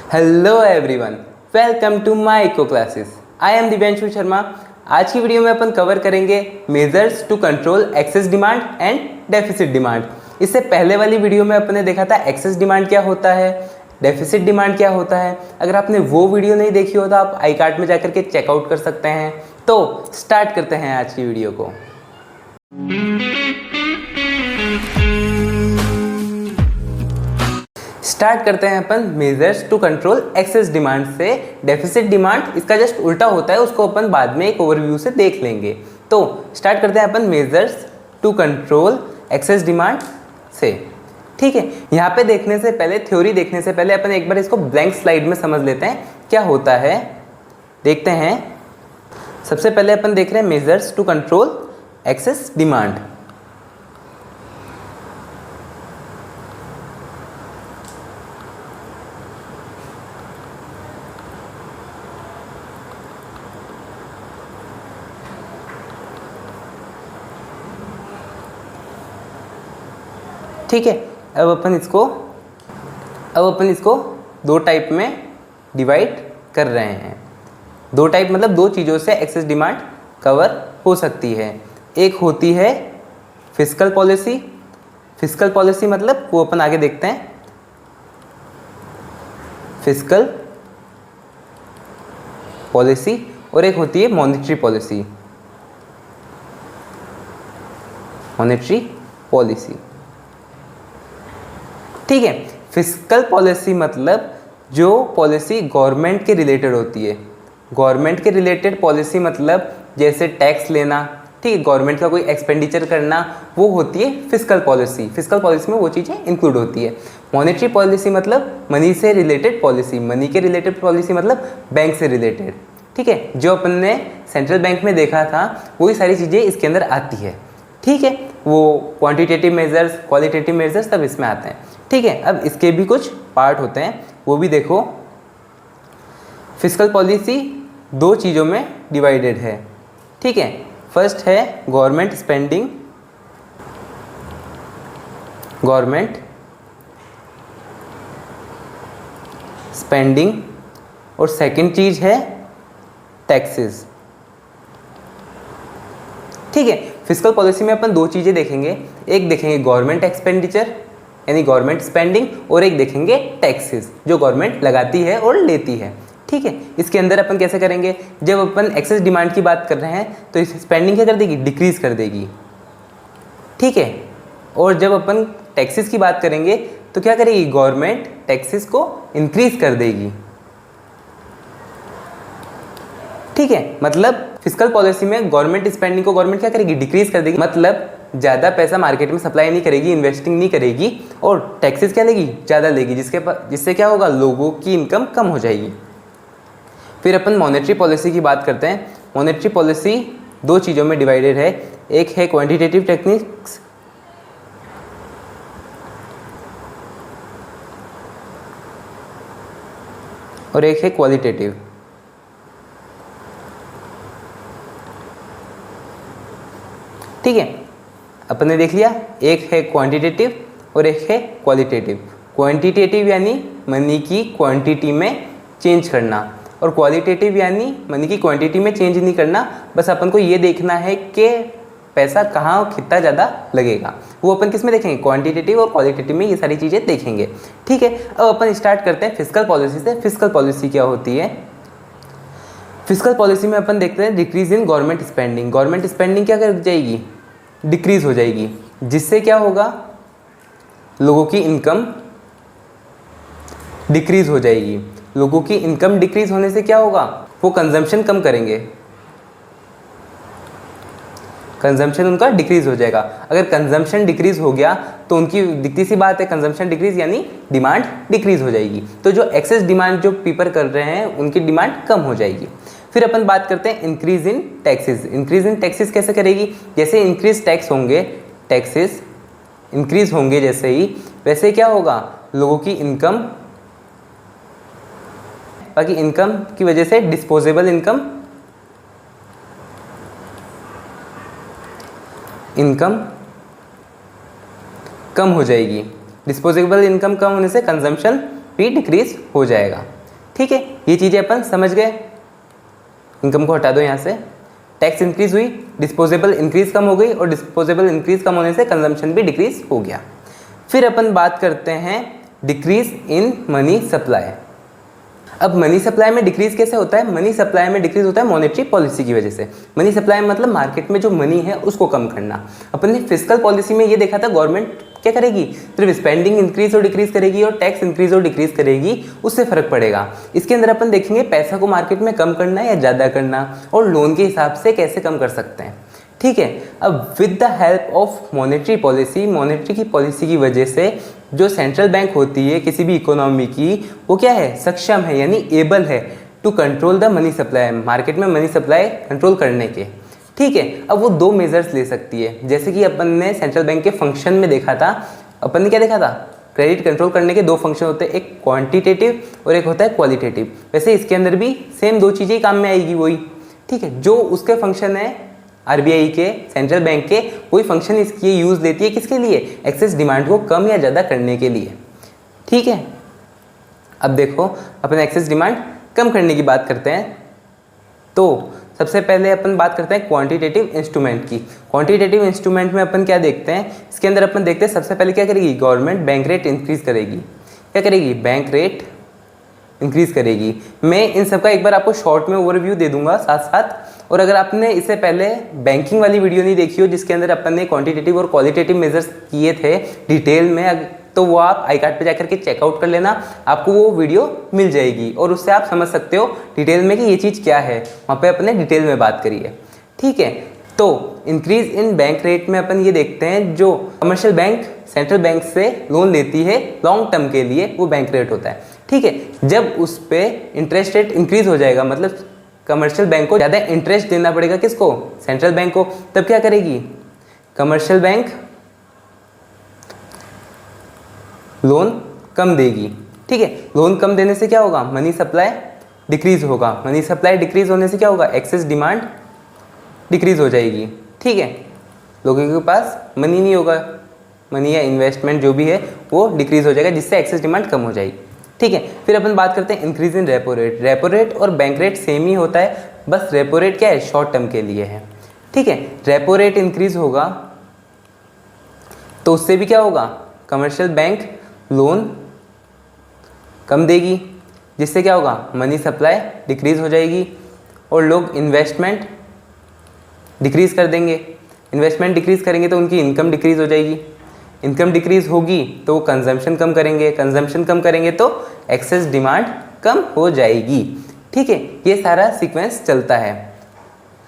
Hello everyone, welcome to my eco classes. I am Divyanshu Sharma. आज की video में अपन कवर करेंगे measures to control excess demand and deficit demand. इससे पहले वाली वीडियो में अपने देखा था एक्सेस डिमांड क्या होता है, डेफिसिट डिमांड क्या होता है। अगर आपने वो वीडियो नहीं देखी हो तो आप आई कार्ड में जाकर के चेकआउट कर सकते हैं। तो स्टार्ट करते हैं आज की वीडियो को। स्टार्ट करते हैं अपन measures to control excess demand से। डेफिसिट डिमांड इसका जस्ट उल्टा होता है, उसको अपन बाद में एक ओवरव्यू से देख लेंगे। तो स्टार्ट करते हैं अपन measures to control excess demand से। ठीक है, यहाँ पे देखने से पहले, थ्योरी देखने से पहले अपन एक बार इसको ब्लैंक स्लाइड में समझ लेते हैं क्या होता है। देखते हैं। सबसे पहले अपन देख रहे हैं measures to control excess demand. ठीक है, अब अपन इसको दो टाइप में डिवाइड कर रहे हैं। दो टाइप मतलब दो चीज़ों से एक्सेस डिमांड कवर हो सकती है। एक होती है फिस्कल पॉलिसी। फिस्कल पॉलिसी मतलब वो अपन आगे देखते हैं। फिस्कल पॉलिसी और एक होती है मॉनेटरी पॉलिसी। मॉनेटरी पॉलिसी, ठीक है। फिस्कल पॉलिसी मतलब जो पॉलिसी गवर्नमेंट के रिलेटेड होती है। गवर्नमेंट के रिलेटेड पॉलिसी मतलब जैसे टैक्स लेना, ठीक है, गवर्नमेंट का कोई एक्सपेंडिचर करना, वो होती है फिस्कल पॉलिसी। फिस्कल पॉलिसी में वो चीज़ें इंक्लूड होती है। मॉनेटरी पॉलिसी मतलब मनी से रिलेटेड पॉलिसी। मनी के रिलेटेड पॉलिसी मतलब बैंक से रिलेटेड, ठीक है। जो अपन ने सेंट्रल बैंक में देखा था वही सारी चीज़ें इसके अंदर आती है, ठीक है। वो क्वांटिटेटिव मेजर्स, क्वालिटेटिव मेजर्स सब इसमें आते हैं, ठीक है। अब इसके भी कुछ पार्ट होते हैं, वो भी देखो। फिस्कल पॉलिसी दो चीज़ों में डिवाइडेड है, ठीक है। फर्स्ट है गवर्नमेंट स्पेंडिंग, गवर्नमेंट स्पेंडिंग, और सेकंड चीज़ है टैक्सेस, ठीक है। फिस्कल पॉलिसी में अपन दो चीज़ें देखेंगे। एक देखेंगे गवर्नमेंट एक्सपेंडिचर यानी गवर्नमेंट स्पेंडिंग, और एक देखेंगे टैक्सेस जो गवर्नमेंट लगाती है और लेती है, ठीक है। इसके अंदर अपन कैसे करेंगे, जब अपन एक्सेस डिमांड की बात कर रहे हैं तो इस स्पेंडिंग क्या कर देगी, डिक्रीज कर देगी, ठीक है। और जब अपन टैक्सेस की बात करेंगे तो क्या करेगी, गवर्नमेंट टैक्सेस को इंक्रीज कर देगी, ठीक है। मतलब फिस्कल पॉलिसी में गवर्नमेंट स्पेंडिंग को गवर्नमेंट क्या करेगी, डिक्रीज कर देगी। मतलब ज़्यादा पैसा मार्केट में सप्लाई नहीं करेगी, इन्वेस्टिंग नहीं करेगी, और टैक्सेस क्या लेगी, ज़्यादा लेगी, जिससे क्या होगा, लोगों की इनकम कम हो जाएगी। फिर अपन मॉनेटरी पॉलिसी की बात करते हैं। मॉनेटरी पॉलिसी दो चीज़ों में डिवाइडेड है। एक है क्वांटिटेटिव टेक्निक्स और एक है क्वालिटेटिव, ठीक है। अपन ने देख लिया, एक है क्वांटिटेटिव और एक है क्वालिटेटिव। क्वांटिटेटिव यानी मनी की क्वांटिटी में चेंज करना, और क्वालिटेटिव यानी मनी की क्वांटिटी में चेंज नहीं करना, बस अपन को ये देखना है कि पैसा कहाँ कितना ज़्यादा लगेगा। वो अपन किस में देखेंगे, क्वांटिटेटिव और क्वालिटेटिव में ये सारी चीज़ें देखेंगे, ठीक है। अब अपन स्टार्ट करते हैं फिस्कल पॉलिसी से। फिस्कल पॉलिसी क्या होती है, फिस्कल पॉलिसी में अपन देखते हैं decrease in government spending. Government spending क्या कर जाएगी, डिक्रीज हो जाएगी, जिससे क्या होगा, लोगों की इनकम डिक्रीज हो जाएगी। लोगों की इनकम डिक्रीज होने से क्या होगा, वो कंजम्पशन कम करेंगे, कंजम्पशन उनका डिक्रीज हो जाएगा। अगर कंजम्पशन डिक्रीज हो गया तो उनकी दिखती सी बात है, कंजम्पशन डिक्रीज यानी डिमांड डिक्रीज हो जाएगी। तो जो एक्सेस डिमांड जो पीपल कर रहे हैं उनकी डिमांड कम हो जाएगी। फिर अपन बात करते हैं increase in taxes. Increase in taxes कैसे करेगी, जैसे इंक्रीज टैक्स होंगे, टैक्सेस इंक्रीज होंगे जैसे ही, वैसे क्या होगा, लोगों की इनकम, बाकी इनकम की वजह से डिस्पोजेबल इनकम कम हो जाएगी। डिस्पोजेबल इनकम कम होने से कंजम्पशन भी डिक्रीज हो जाएगा। ठीक है, ये चीज़ें अपन समझ गए। इनकम को हटा दो यहाँ से। टैक्स इंक्रीज हुई, डिस्पोजेबल इंक्रीज कम हो गई, और डिस्पोजेबल इंक्रीज कम होने से कंजम्पशन भी डिक्रीज हो गया। फिर अपन बात करते हैं डिक्रीज इन मनी सप्लाई। अब मनी सप्लाई में डिक्रीज कैसे होता है? मनी सप्लाई में डिक्रीज होता है मॉनेटरी पॉलिसी की वजह से। मनी सप्लाई मतलब मार्केट में जो मनी है उसको कम करना। अपन ने फिस्कल पॉलिसी में ये देखा था, गवर्नमेंट क्या करेगी, सिर्फ स्पेंडिंग इंक्रीज और डिक्रीज करेगी और टैक्स इंक्रीज और डिक्रीज करेगी, उससे फर्क पड़ेगा। इसके अंदर अपन देखेंगे पैसा को मार्केट में कम करना या ज़्यादा करना, और लोन के हिसाब से कैसे कम कर सकते हैं। ठीक है, अब with the help of monetary policy, monetary की पॉलिसी की वजह से जो सेंट्रल बैंक होती है किसी भी इकोनॉमी की, वो क्या है, सक्षम है, यानी एबल है to control the money supply, market में मनी सप्लाई कंट्रोल करने के। ठीक है, अब वो दो मेजर्स ले सकती है, जैसे कि अपन ने सेंट्रल बैंक के फंक्शन में देखा था। अपन ने क्या देखा था, क्रेडिट कंट्रोल करने के दो फंक्शन होते हैं, एक क्वांटिटेटिव और एक होता है क्वालिटेटिव। वैसे इसके अंदर भी सेम दो चीज़ें काम में आएगी वही। ठीक है, जो उसके फंक्शन है आरबीआई के, सेंट्रल बैंक के, कोई फंक्शन इसकी यूज़ लेती है किसके लिए, एक्सेस डिमांड को कम या ज़्यादा करने के लिए। ठीक है, अब देखो अपन एक्सेस डिमांड कम करने की बात करते हैं, तो सबसे पहले अपन बात करते हैं क्वांटिटेटिव इंस्ट्रूमेंट की। क्वांटिटेटिव इंस्ट्रूमेंट में अपन क्या देखते हैं, इसके अंदर अपन देखते हैं सबसे पहले क्या करेगी गवर्नमेंट, बैंक रेट इंक्रीज करेगी। क्या करेगी, बैंक रेट इंक्रीज करेगी। मैं इन सब का एक बार आपको शॉर्ट में ओवरव्यू दे दूंगा साथ साथ। और अगर आपने इससे पहले बैंकिंग वाली वीडियो नहीं देखी हो जिसके अंदर अपन ने क्वांटिटेटिव और क्वालिटेटिव मेजर्स किए थे डिटेल में, तो वो आप आई कार्ड पे जाकर के चेकआउट कर लेना, आपको वो वीडियो मिल जाएगी और उससे आप समझ सकते हो डिटेल में कि ये चीज़ क्या है। वहाँ पे अपने डिटेल में बात करी है। ठीक है, तो इंक्रीज इन बैंक रेट में अपन ये देखते हैं, जो कमर्शियल बैंक सेंट्रल बैंक से लोन लेती है लॉन्ग टर्म के लिए, वो बैंक रेट होता है। ठीक है, जब उस पर इंटरेस्ट रेट इंक्रीज हो जाएगा, मतलब कमर्शियल बैंक को ज़्यादा इंटरेस्ट देना पड़ेगा, किसको, सेंट्रल बैंक को, तब क्या करेगी कमर्शियल बैंक, लोन कम देगी। ठीक है, लोन कम देने से क्या होगा, मनी सप्लाई डिक्रीज होगा। मनी सप्लाई डिक्रीज होने से क्या होगा, एक्सेस डिमांड डिक्रीज हो जाएगी। ठीक है, लोगों के पास मनी नहीं होगा, मनी या इन्वेस्टमेंट जो भी है वो डिक्रीज हो जाएगा, जिससे एक्सेस डिमांड कम हो जाएगी। ठीक है, फिर अपन बात करते हैं increase in repo rate. Repo rate और बैंक रेट सेम ही होता है, बस रेपो रेट क्या है, शॉर्ट टर्म के लिए है। ठीक है, रेपो रेट इंक्रीज होगा तो उससे भी क्या होगा, कमर्शियल बैंक लोन कम देगी, जिससे क्या होगा, मनी सप्लाई डिक्रीज हो जाएगी और लोग इन्वेस्टमेंट डिक्रीज कर देंगे। इन्वेस्टमेंट डिक्रीज करेंगे तो उनकी इनकम डिक्रीज हो जाएगी। इनकम डिक्रीज होगी तो वो कंजम्पशन कम करेंगे, कंजम्पशन कम करेंगे तो एक्सेस डिमांड कम हो जाएगी। ठीक है, ये सारा सीक्वेंस चलता है।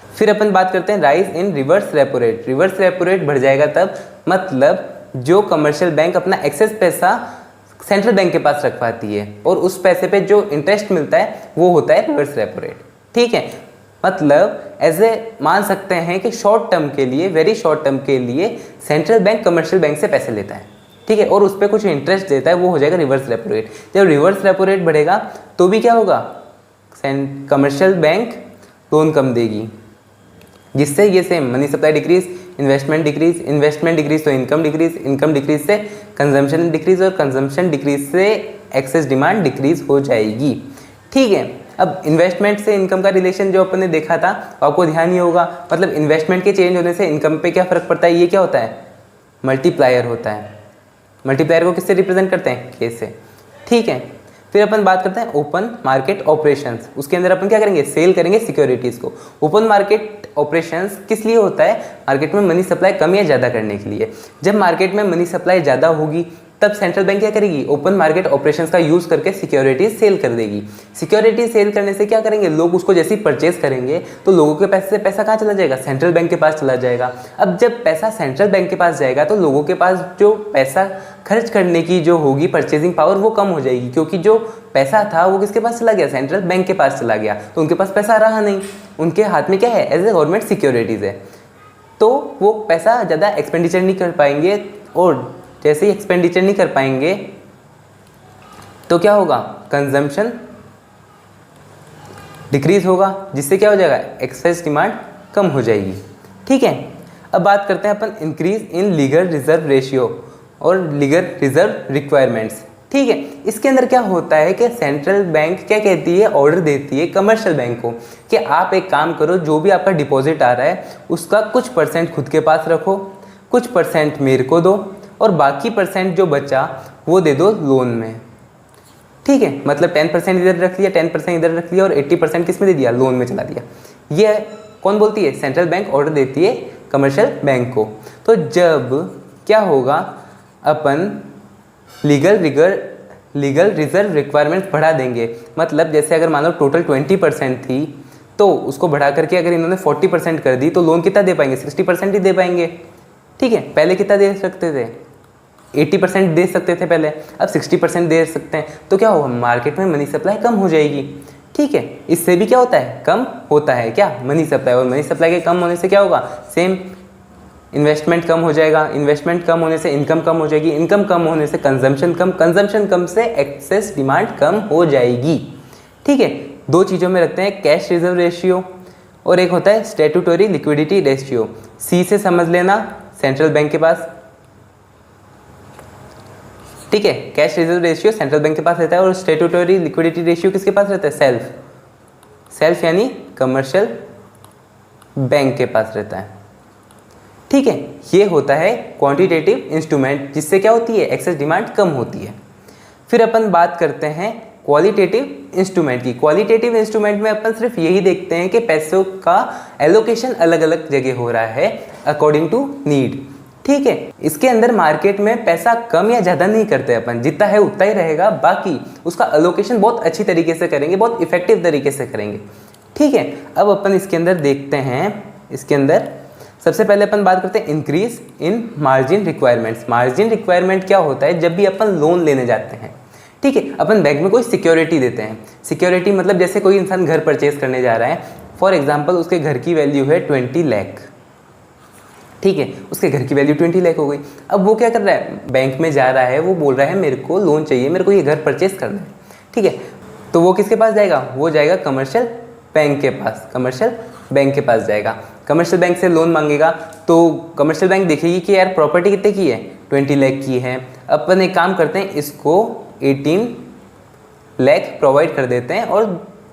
फिर अपन बात करते हैं rise in reverse repo rate. Reverse repo rate बढ़ जाएगा तब, मतलब जो कमर्शियल बैंक अपना एक्सेस पैसा सेंट्रल बैंक के पास रख पाती है और उस पैसे पे जो इंटरेस्ट मिलता है वो होता है रिवर्स रेपो रेट। ठीक है, मतलब ऐसे मान सकते हैं कि शॉर्ट टर्म के लिए, वेरी शॉर्ट टर्म के लिए सेंट्रल बैंक कमर्शियल बैंक से पैसे लेता है। ठीक है, और उस पर कुछ इंटरेस्ट देता है, वो हो जाएगा रिवर्स रेपो रेट। जब रिवर्स रेपो रेट बढ़ेगा तो भी क्या होगा, कमर्शियल बैंक लोन कम देगी, जिससे ये same money supply decrease, investment decrease, investment decrease तो इनकम डिक्रीज, इनकम डिक्रीज से कंजम्पशन डिक्रीज और कंजम्पशन डिक्रीज से एक्सेस डिमांड डिक्रीज हो जाएगी। ठीक है, अब इन्वेस्टमेंट से इनकम का रिलेशन जो अपन ने देखा था आपको ध्यान ही होगा, मतलब इन्वेस्टमेंट के चेंज होने से इनकम पे क्या फर्क पड़ता है, ये क्या होता है, मल्टीप्लायर होता है। मल्टीप्लायर को किससे रिप्रेजेंट करते हैं, के से। ठीक है, फिर अपन बात करते हैं ओपन मार्केट ऑपरेशंस। उसके अंदर अपन क्या करेंगे, सेल करेंगे सिक्योरिटीज़ को। ओपन मार्केट ऑपरेशंस किस लिए होता है, मार्केट में मनी सप्लाई कम या ज़्यादा करने के लिए। जब मार्केट में मनी सप्लाई ज़्यादा होगी तब सेंट्रल बैंक क्या करेगी, ओपन मार्केट ऑपरेशंस का यूज़ करके सिक्योरिटीज सेल कर देगी। सिक्योरिटीज सेल करने से क्या करेंगे, लोग उसको जैसे ही परचेज करेंगे तो लोगों के पैसे से पैसा कहाँ चला जाएगा, सेंट्रल बैंक के पास चला जाएगा। अब जब पैसा सेंट्रल बैंक के पास जाएगा तो लोगों के पास जो पैसा खर्च करने की जो होगी परचेजिंग पावर वो कम हो जाएगी, क्योंकि जो पैसा था वो किसके पास चला गया, सेंट्रल बैंक के पास चला गया, तो उनके पास पैसा रहा नहीं। उनके हाथ में क्या है, एज ए गवर्नमेंट सिक्योरिटीज़ है, तो वो पैसा ज़्यादा एक्सपेंडिचर नहीं कर पाएंगे, और जैसे ही एक्सपेंडिचर नहीं कर पाएंगे तो क्या होगा, कंजम्पशन डिक्रीज होगा, जिससे क्या हो जाएगा, एक्सेस डिमांड कम हो जाएगी। ठीक है, अब बात करते हैं अपन increase in legal reserve ratio और लीगल रिजर्व रिक्वायरमेंट्स। ठीक है। इसके अंदर क्या होता है कि सेंट्रल बैंक क्या कहती है, ऑर्डर देती है कमर्शियल बैंक को कि आप एक काम करो, जो भी आपका डिपॉजिट आ रहा है उसका कुछ परसेंट खुद के पास रखो, कुछ परसेंट मेरे को दो और बाकी परसेंट जो बचा वो दे दो लोन में। ठीक है, मतलब 10% इधर रख लिया, 10% इधर रख लिया और 80% किस में दे दिया, लोन में चला दिया। ये कौन बोलती है, सेंट्रल बैंक ऑर्डर देती है कमर्शियल बैंक को। तो जब क्या होगा, अपन लीगल रिजर्व रिक्वायरमेंट्स बढ़ा देंगे, मतलब जैसे अगर मान लो टोटल 20% थी तो उसको बढ़ा करके अगर इन्होंने 40% कर दी तो लोन कितना दे पाएंगे, 60% ही दे पाएंगे। ठीक है, पहले कितना दे सकते थे, 80% दे सकते थे पहले, अब 60% दे सकते हैं। तो क्या होगा, मार्केट में मनी सप्लाई कम हो जाएगी। ठीक है, इससे भी क्या होता है, कम होता है क्या, मनी सप्लाई, और मनी सप्लाई के कम होने से क्या होगा, सेम इन्वेस्टमेंट कम हो जाएगा, इन्वेस्टमेंट कम होने से इनकम कम हो जाएगी, इनकम कम होने से कंजम्पशन कम, कंजम्पशन कम से एक्सेस डिमांड कम हो जाएगी। ठीक है, दो चीज़ों में रखते हैं, कैश रिजर्व रेशियो और एक होता है स्टैट्यूटरी लिक्विडिटी रेशियो। सी से समझ लेना, सेंट्रल बैंक के पास, ठीक है, cash reserve ratio central bank के पास रहता है और स्टैट्यूटरी लिक्विडिटी रेशियो किसके पास रहता है, सेल्फ यानी कमर्शियल बैंक के पास रहता है। ठीक है, ये होता है क्वांटिटेटिव इंस्ट्रूमेंट, जिससे क्या होती है, एक्सेस डिमांड कम होती है। फिर अपन बात करते हैं क्वालिटेटिव इंस्ट्रूमेंट की। क्वालिटेटिव इंस्ट्रूमेंट में अपन सिर्फ यही देखते हैं कि पैसों का एलोकेशन अलग अलग जगह हो रहा है अकॉर्डिंग टू नीड। ठीक है, इसके अंदर मार्केट में पैसा कम या ज़्यादा नहीं करते अपन, जितना है उतना ही रहेगा, बाकी उसका एलोकेशन बहुत अच्छी तरीके से करेंगे, बहुत इफेक्टिव तरीके से करेंगे। ठीक है, अब अपन इसके अंदर देखते हैं, इसके अंदर सबसे पहले अपन बात करते हैं increase in margin requirements. Margin requirement क्या होता है, जब भी अपन लोन लेने जाते हैं, ठीक है, अपन बैंक में कोई सिक्योरिटी देते हैं। सिक्योरिटी मतलब जैसे कोई इंसान घर परचेज करने जा रहा है, फॉर एग्जांपल उसके घर की वैल्यू है 20 लाख, ठीक है, उसके घर की वैल्यू 20 लाख हो गई। अब वो क्या कर रहा है, बैंक में जा रहा है, वो बोल रहा है मेरे को लोन चाहिए, मेरे को ये घर परचेज करना है। ठीक है, तो वो किसके पास जाएगा, वो जाएगा कमर्शियल बैंक के पास, कमर्शियल बैंक के पास जाएगा, कमर्शियल बैंक से लोन मांगेगा। तो कमर्शियल बैंक देखेगी कि यार प्रॉपर्टी कितने की है, 20 लाख की है, अपन एक काम करते हैं, इसको 18 लाख प्रोवाइड कर देते हैं और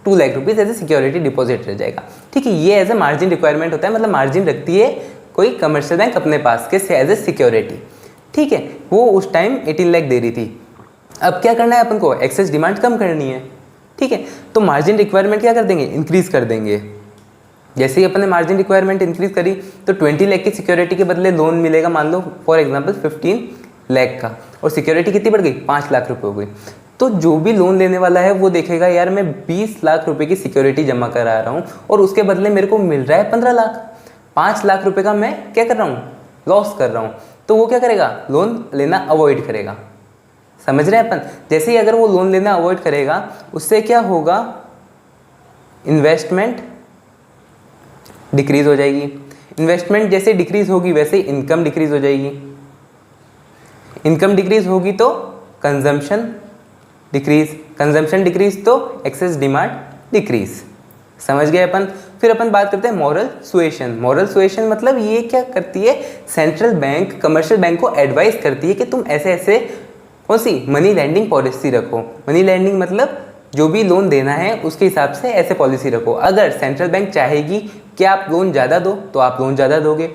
2 lakh rupees as a security deposit रह जाएगा। ठीक है, ये एज ए मार्जिन रिक्वायरमेंट होता है, मतलब मार्जिन रखती है कोई कमर्शियल बैंक अपने पास के एज ए सिक्योरिटी। ठीक है, वो उस टाइम 18 लाख दे रही थी। अब क्या करना है अपन को, एक्सेस डिमांड कम करनी है। ठीक है, तो मार्जिन रिक्वायरमेंट क्या कर देंगे, इंक्रीज कर देंगे। जैसे ही अपन ने मार्जिन रिक्वायरमेंट इंक्रीज करी तो 20 लाख की सिक्योरिटी के बदले लोन मिलेगा, मान लो फॉर एग्जांपल 15 लाख का, और सिक्योरिटी कितनी बढ़ गई, 5 लाख रुपए हो गई। तो जो भी लोन लेने वाला है वो देखेगा यार मैं 20 लाख रुपए की सिक्योरिटी जमा करा रहा हूँ और उसके बदले मेरे को मिल रहा है 15 लाख, 5 लाख रुपए का मैं क्या कर रहा हूँ, लॉस कर रहा हूँ। तो वो क्या करेगा, लोन लेना अवॉइड करेगा। समझ रहे हैं अपन, जैसे ही अगर वो लोन लेना अवॉइड करेगा उससे क्या होगा, इन्वेस्टमेंट डिक्रीज हो जाएगी। इन्वेस्टमेंट जैसे डिक्रीज होगी वैसे इनकम डिक्रीज हो जाएगी। इनकम डिक्रीज होगी तो कंजम्पशन डिक्रीज, कंजम्पशन डिक्रीज तो एक्सेस डिमांड डिक्रीज। समझ गए अपन। फिर अपन बात करते हैं मॉरल सुएशन। मॉरल सुएशन मतलब ये क्या करती है, सेंट्रल बैंक कमर्शियल बैंक को एडवाइस करती है कि तुम ऐसे ऐसे कौन सी मनी लैंडिंग पॉलिसी रखो। मनी लैंडिंग मतलब जो भी लोन देना है उसके हिसाब से ऐसे पॉलिसी रखो। अगर सेंट्रल बैंक चाहेगी कि आप लोन ज़्यादा दो तो आप लोन ज़्यादा दोगे,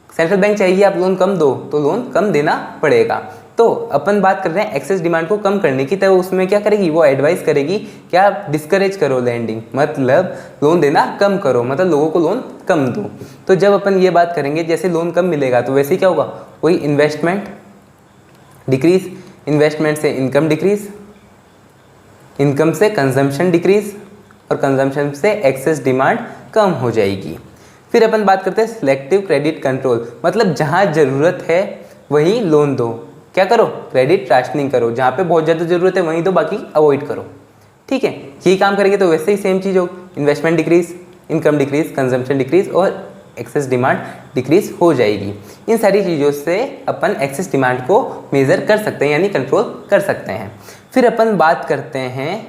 सेंट्रल बैंक चाहेगी आप लोन कम दो तो लोन कम देना पड़ेगा। तो अपन बात कर रहे हैं एक्सेस डिमांड को कम करने की, तो उसमें क्या करेगी, वो एडवाइस करेगी कि आप डिस्करेज करो लैंडिंग, मतलब लोन देना कम करो, मतलब लोगों को लोन कम दो। तो जब अपन ये बात करेंगे जैसे लोन कम मिलेगा तो वैसे क्या होगा, वही इन्वेस्टमेंट डिक्रीज, इन्वेस्टमेंट से इनकम डिक्रीज, इनकम से कंजम्पशन डिक्रीज और कंजम्पशन से एक्सेस डिमांड कम हो जाएगी। फिर अपन बात करते हैं सिलेक्टिव क्रेडिट कंट्रोल, मतलब जहाँ ज़रूरत है वहीं लोन दो, क्या करो, क्रेडिट राशनिंग करो, जहाँ पे बहुत ज़्यादा ज़रूरत है वहीं दो, बाकी अवॉइड करो। ठीक है, यही काम करेंगे तो वैसे ही सेम चीज़ हो, investment decrease, income decrease, consumption decrease और एक्सेस डिमांड डिक्रीज हो जाएगी। इन सारी चीज़ों से अपन एक्सेस डिमांड को मेज़र कर सकते हैं यानी कंट्रोल कर सकते हैं। फिर अपन बात करते हैं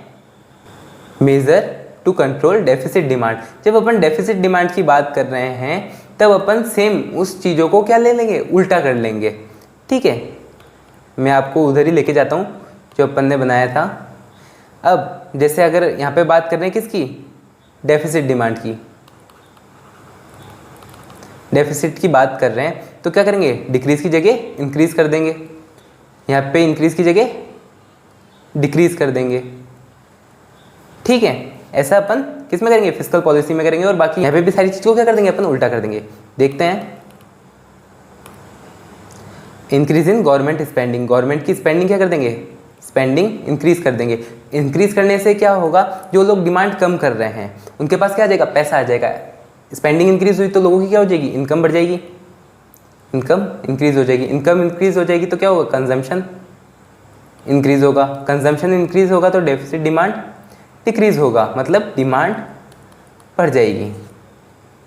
measure to control deficit demand. जब अपन डेफिसिट डिमांड की बात कर रहे हैं तब अपन सेम उस चीज़ों को क्या ले लेंगे, उल्टा कर लेंगे। ठीक है, मैं आपको उधर ही लेके जाता हूँ जो अपन ने बनाया था। अब जैसे अगर यहाँ पे बात कर रहे हैं किसकी, डेफिसिट डिमांड की, डेफिसिट की बात कर रहे हैं, तो क्या करेंगे, डिक्रीज की जगह इंक्रीज कर देंगे, यहाँ पे इंक्रीज की जगह डिक्रीज कर देंगे। ठीक है, ऐसा अपन किस में करेंगे, फिस्कल पॉलिसी में करेंगे। और बाकी यहाँ पे भी सारी चीज़ को क्या कर देंगे, अपन उल्टा कर देंगे। देखते हैं, increase in government spending, government की स्पेंडिंग क्या कर देंगे, स्पेंडिंग इंक्रीज कर देंगे। इंक्रीज करने से क्या होगा, जो लोग डिमांड कम कर रहे हैं उनके पास क्या आ जाएगा, पैसा आ जाएगा। स्पेंडिंग इंक्रीज हुई तो लोगों की क्या हो जाएगी, इनकम बढ़ जाएगी, इनकम इंक्रीज हो जाएगी। इनकम इंक्रीज हो जाएगी तो क्या होगा, कंजम्पशन इंक्रीज होगा। कंजम्पशन इंक्रीज होगा तो डेफिसिट डिमांड डिक्रीज होगा, मतलब डिमांड बढ़ जाएगी।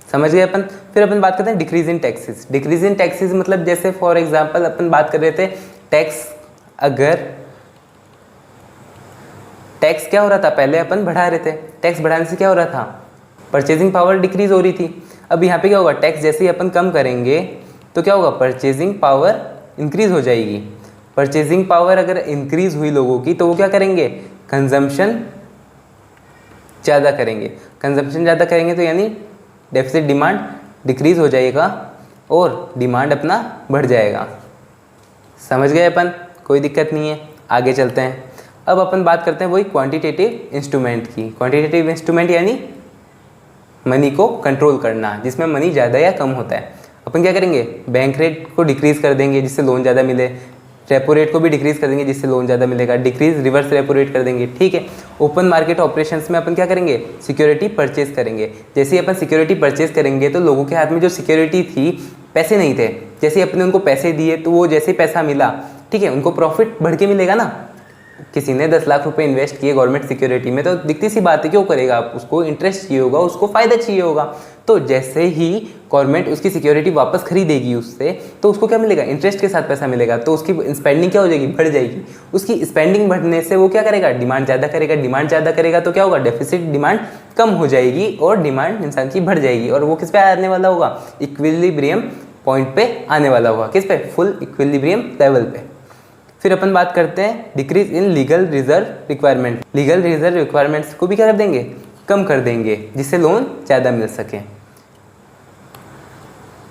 समझ गए अपन। फिर अपन बात करते हैं decrease in taxes. Decrease in taxes मतलब जैसे फॉर एग्जांपल अपन बात कर रहे थे टैक्स, अगर टैक्स क्या हो रहा था, पहले अपन बढ़ा रहे थे, टैक्स बढ़ाने से क्या हो रहा था, परचेजिंग पावर डिक्रीज हो रही थी। अब यहाँ पे क्या होगा, टैक्स जैसे ही अपन कम करेंगे तो क्या होगा, परचेजिंग पावर इंक्रीज हो जाएगी। परचेजिंग पावर अगर इंक्रीज हुई लोगों की तो वो क्या करेंगे, कंजम्पशन ज़्यादा करेंगे। कंजम्पशन ज़्यादा करेंगे तो यानी डेफिसिट डिमांड डिक्रीज हो जाएगा और डिमांड अपना बढ़ जाएगा। समझ गए अपन, कोई दिक्कत नहीं है। आगे चलते हैं। अब अपन बात करते हैं वही क्वांटिटेटिव इंस्ट्रूमेंट की। क्वांटिटेटिव इंस्ट्रूमेंट यानी मनी को कंट्रोल करना, जिसमें मनी ज़्यादा या कम होता है। अपन क्या करेंगे, बैंक रेट को डिक्रीज़ कर देंगे जिससे लोन ज़्यादा मिले, रेपो रेट को भी डिक्रीज़ कर देंगे जिससे लोन ज़्यादा मिलेगा, डिक्रीज रिवर्स रेपो रेट कर देंगे। ठीक है। ओपन मार्केट ऑपरेशंस में अपन क्या करेंगे, सिक्योरिटी परचेज करेंगे। जैसे ही अपन सिक्योरिटी परचेज करेंगे तो लोगों के हाथ में जो सिक्योरिटी थी, पैसे नहीं थे, जैसे अपने उनको पैसे दिए तो वो जैसे पैसा मिला, ठीक है, उनको प्रॉफिट बढ़ के मिलेगा ना। किसी ने 10 लाख रुपए इन्वेस्ट किए गवर्नमेंट सिक्योरिटी में तो दिखती सी बात है, क्यों करेगा आप, उसको इंटरेस्ट चाहिए होगा, उसको फ़ायदा चाहिए होगा। तो जैसे ही गवर्नमेंट उसकी सिक्योरिटी वापस खरीदेगी उससे, तो उसको क्या मिलेगा, इंटरेस्ट के साथ पैसा मिलेगा, तो उसकी स्पेंडिंग क्या हो जाएगी, बढ़ जाएगी। उसकी स्पेंडिंग बढ़ने से वो क्या करेगा, डिमांड ज़्यादा करेगा। डिमांड ज़्यादा करेगा तो क्या होगा, डेफिसिट डिमांड कम हो जाएगी और डिमांड इंसान की बढ़ जाएगी। और वो किस पे आने वाला होगा, इक्विलिब्रियम पॉइंट पे आने वाला होगा। किस पे, फुल इक्विलिब्रियम लेवल पे। फिर अपन बात करते हैं decrease in legal reserve requirement. Legal reserve requirements को भी क्या कर देंगे, कम कर देंगे, जिससे लोन ज़्यादा मिल सके।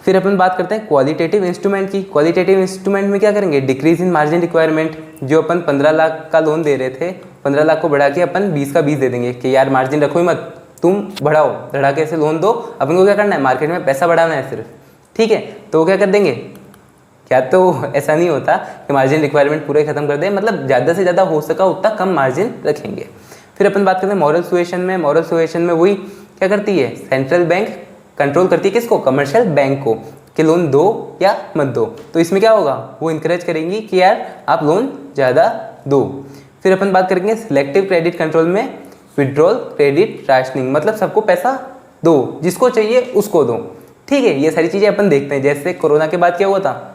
फिर अपन बात करते हैं क्वालिटेटिव इंस्ट्रूमेंट की। क्वालिटेटिव इंस्ट्रूमेंट में क्या करेंगे, डिक्रीज इन मार्जिन रिक्वायरमेंट। जो अपन 15 लाख का लोन दे रहे थे, 15 लाख को बढ़ा के अपन 20 का 20 दे देंगे कि यार मार्जिन रखो ही मत, तुम बढ़ाओ, बढ़ा के ऐसे लोन दो। अपन को क्या करना है, मार्केट में पैसा बढ़ाना है सिर्फ। ठीक है, तो वो क्या कर देंगे, क्या तो ऐसा नहीं होता कि मार्जिन रिक्वायरमेंट पूरे खत्म कर दें, मतलब ज़्यादा से ज़्यादा हो सका उतना कम मार्जिन रखेंगे। फिर अपन बात करते हैं मॉरल सुएशन में। मॉरल सुएशन में वही क्या करती है, सेंट्रल बैंक कंट्रोल करती है किसको, कमर्शियल बैंक को, कि लोन दो या मत दो। तो इसमें क्या होगा, वो इंकरेज करेंगी कि यार आप लोन ज़्यादा दो। फिर अपन बात करेंगे सिलेक्टिव क्रेडिट कंट्रोल में विड्रॉल क्रेडिट राशनिंग, मतलब सबको पैसा दो, जिसको चाहिए उसको दो। ठीक है, ये सारी चीज़ें अपन देखते हैं। जैसे कोरोना के बाद क्या हुआ था,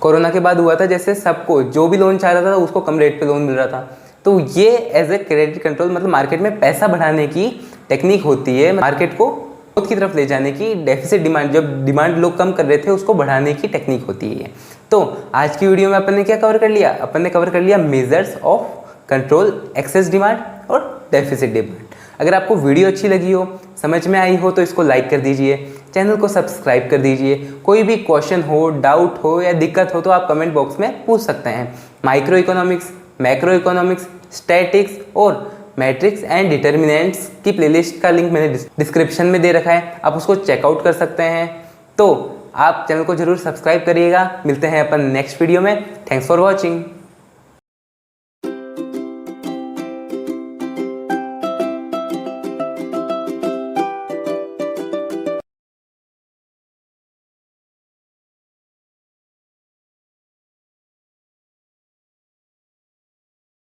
कोरोना के बाद हुआ था जैसे सबको जो भी लोन चाह रहा था उसको कम रेट पे लोन मिल रहा था। तो ये एज ए क्रेडिट कंट्रोल, मतलब मार्केट में पैसा बढ़ाने की टेक्निक होती है, मार्केट को ग्रोथ की तरफ ले जाने की। डेफिसिट डिमांड, जब डिमांड लोग कम कर रहे थे उसको बढ़ाने की टेक्निक होती है। तो आज की वीडियो में अपन ने क्या कवर कर लिया, अपन ने कवर कर लिया measures of control excess demand और डेफिसिट डिमांड। अगर आपको वीडियो अच्छी लगी हो, समझ में आई हो, तो इसको लाइक कर दीजिए, चैनल को सब्सक्राइब कर दीजिए। कोई भी क्वेश्चन हो, डाउट हो या दिक्कत हो तो आप कमेंट बॉक्स में पूछ सकते हैं। Micro economics, macro economics, statics और मैट्रिक्स एंड डिटर्मिनेंट्स की प्लेलिस्ट का लिंक मैंने डिस्क्रिप्शन में दे रखा है, आप उसको चेकआउट कर सकते हैं। तो आप चैनल को जरूर सब्सक्राइब करिएगा। मिलते हैं अपन नेक्स्ट वीडियो में। Thanks for watching.